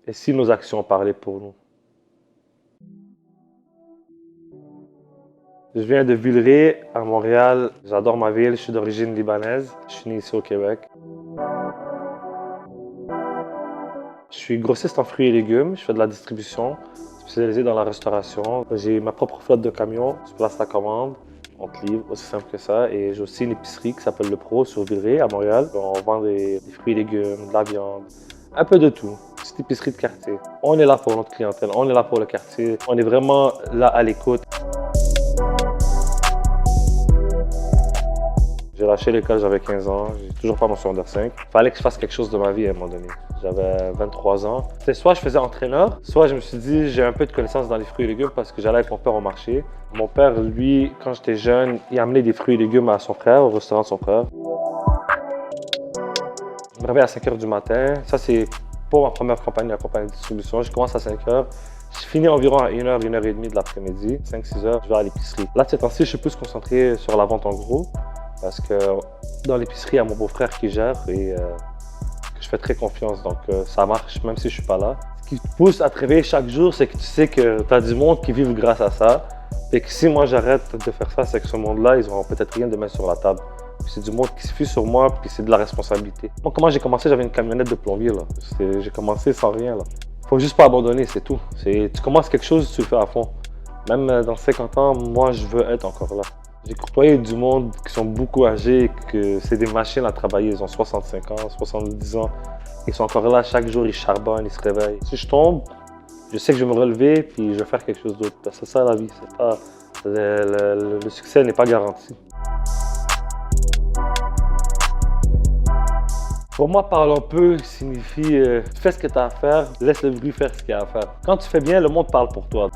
Et si nos actions parlaient pour nous? Je viens de Villeray, à Montréal. J'adore ma ville, je suis d'origine libanaise. Je suis né ici au Québec. Je suis grossiste en fruits et légumes, je fais de la distribution, spécialisé dans la restauration. J'ai ma propre flotte de camions, je place la commande, on te livre, aussi simple que ça. Et j'ai aussi une épicerie qui s'appelle Le Pro sur Villeray, à Montréal. On vend des fruits et légumes, de la viande, un peu de tout. Petite épicerie de quartier. On est là pour notre clientèle, on est là pour le quartier. On est vraiment là à l'écoute. J'ai lâché l'école, j'avais 15 ans, j'ai toujours pas mon secondaire 5. Fallait que je fasse quelque chose de ma vie à un moment donné. J'avais 23 ans. C'est soit je faisais entraîneur, soit je me suis dit j'ai un peu de connaissances dans les fruits et légumes parce que j'allais avec mon père au marché. Mon père, lui, quand j'étais jeune, il amenait des fruits et légumes à son frère, au restaurant de son frère. Je me réveille à 5 h du matin. Ça, c'est pour ma première compagnie, la compagnie de distribution. Je commence à 5 h. Je finis environ à 1 h, 1 h 30 de l'après-midi. 5-6 h, je vais à l'épicerie. Là, de ces temps-ci, je suis plus concentré sur la vente en gros. Parce que dans l'épicerie, il y a mon beau-frère qui gère et que je fais très confiance. Donc ça marche même si je ne suis pas là. Ce qui te pousse à te réveiller chaque jour, c'est que tu sais que tu as du monde qui vit grâce à ça. Et que si moi j'arrête de faire ça, c'est que ce monde-là, ils n'auront peut-être rien de mettre sur la table. C'est du monde qui se fie sur moi, puis c'est de la responsabilité. Moi, comment j'ai commencé, j'avais une camionnette de plombier. J'ai commencé sans rien. Faut juste pas abandonner, c'est tout. Tu commences quelque chose, tu le fais à fond. Même dans 50 ans, moi, je veux être encore là. J'ai côtoyé du monde qui sont beaucoup âgés, que c'est des machines à travailler. Ils ont 65 ans, 70 ans. Ils sont encore là, chaque jour, ils charbonnent, ils se réveillent. Si je tombe, je sais que je vais me relever puis je vais faire quelque chose d'autre. C'est ça la vie, c'est pas... Le succès n'est pas garanti. Pour moi, parle un peu signifie fais ce que tu as à faire, laisse le bruit faire ce qu'il y a à faire. Quand tu fais bien, le monde parle pour toi.